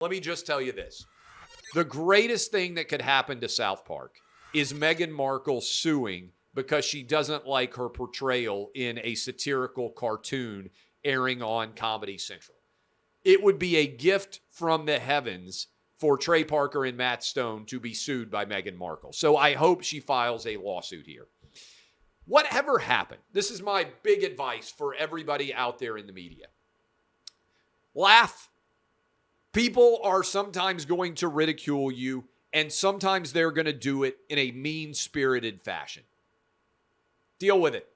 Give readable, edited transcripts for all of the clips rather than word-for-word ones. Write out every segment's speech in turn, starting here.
Let me just tell you this. The greatest thing that could happen to South Park is Meghan Markle suing because she doesn't like her portrayal in a satirical cartoon airing on Comedy Central. It would be a gift from the heavens for Trey Parker and Matt Stone to be sued by Meghan Markle. So I hope she files a lawsuit here. Whatever happened, this is my big advice for everybody out there in the media. Laugh. People are sometimes going to ridicule you, and sometimes they're going to do it in a mean-spirited fashion. Deal with it.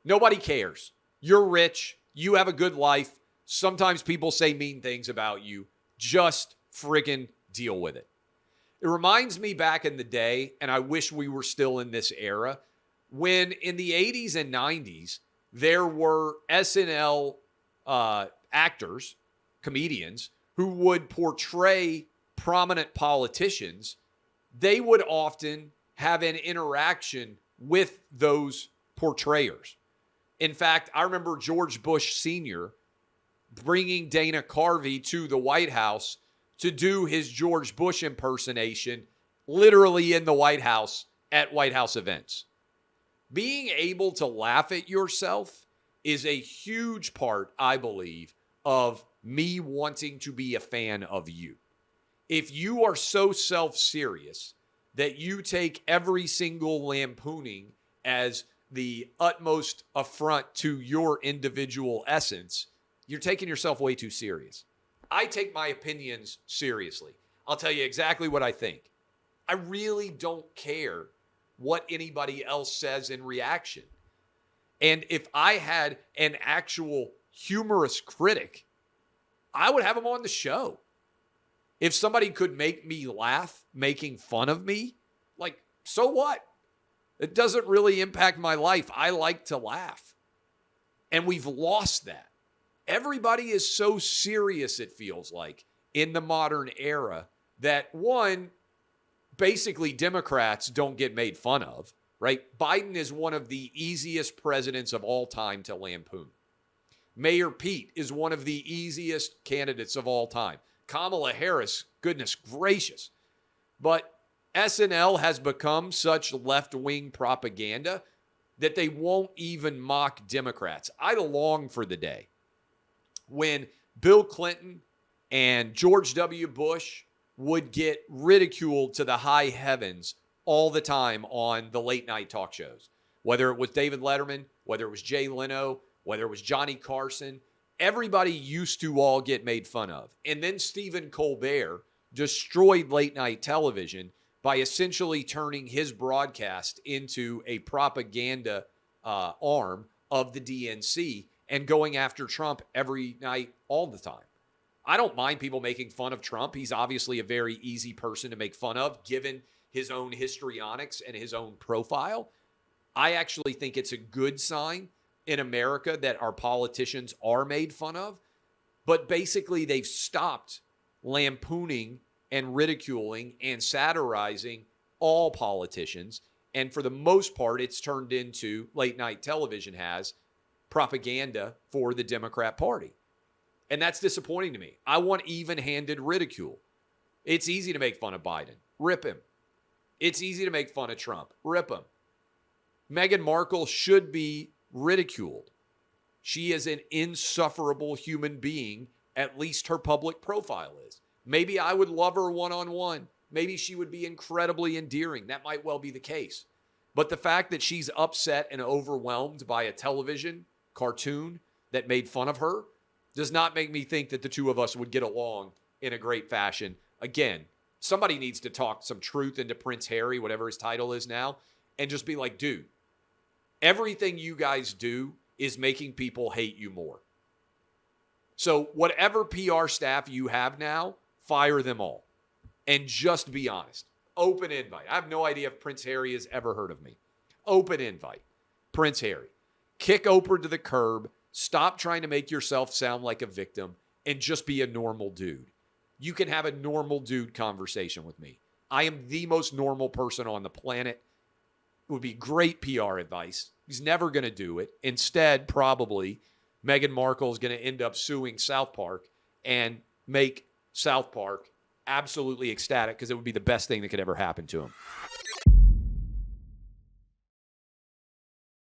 Nobody cares. You're rich. You have a good life. Sometimes people say mean things about you. Just friggin' deal with it. It reminds me back in the day, and I wish we were still in this era, when in the 80s and 90s, there were SNL actors, comedians, who would portray prominent politicians. They would often have an interaction with those portrayers. In fact, I remember George Bush Sr. bringing Dana Carvey to the White House to do his George Bush impersonation, literally in the White House at White House events. Being able to laugh at yourself is a huge part, I believe, of me wanting to be a fan of you. If you are so self-serious that you take every single lampooning as the utmost affront to your individual essence, you're taking yourself way too serious. I take my opinions seriously. I'll tell you exactly what I think. I really don't care what anybody else says in reaction. And if I had an actual humorous critic, I would have him on the show. If somebody could make me laugh making fun of me, like, so what? It doesn't really impact my life. I like to laugh. And we've lost that. Everybody is so serious, it feels like, in the modern era that, one, basically Democrats don't get made fun of, right? Biden is one of the easiest presidents of all time to lampoon. Mayor Pete is one of the easiest candidates of all time. Kamala Harris, goodness gracious. But SNL has become such left-wing propaganda that they won't even mock Democrats. I long for the day when Bill Clinton and George W. Bush would get ridiculed to the high heavens all the time on the late-night talk shows. Whether it was David Letterman, whether it was Jay Leno, whether it was Johnny Carson, everybody used to all get made fun of. And then Stephen Colbert destroyed late-night television by essentially turning his broadcast into a propaganda arm of the DNC and going after Trump every night, all the time. I don't mind people making fun of Trump. He's obviously a very easy person to make fun of, given his own histrionics and his own profile. I actually think it's a good sign in America that our politicians are made fun of, but basically they've stopped lampooning and ridiculing and satirizing all politicians. And for the most part, it's turned into, late night television has, propaganda for the Democrat Party. And that's disappointing to me. I want even-handed ridicule. It's easy to make fun of Biden. Rip him. It's easy to make fun of Trump. Rip him. Meghan Markle should be ridiculed. She is an insufferable human being, at least her public profile is. Maybe I would love her one-on-one. Maybe she would be incredibly endearing. That might well be the case. But the fact that she's upset and overwhelmed by a television cartoon that made fun of her does not make me think that the two of us would get along in a great fashion. Again, somebody needs to talk some truth into Prince Harry, whatever his title is now, and just be like, dude, everything you guys do is making people hate you more. So whatever PR staff you have now, fire them all. And just be honest. Open invite. I have no idea if Prince Harry has ever heard of me. Open invite. Prince Harry. Kick Oprah to the curb. Stop trying to make yourself sound like a victim and just be a normal dude. You can have a normal dude conversation with me. I am the most normal person on the planet. It would be great PR advice. He's never going to do it. Instead, probably, Meghan Markle is going to end up suing South Park and make South Park absolutely ecstatic because it would be the best thing that could ever happen to him.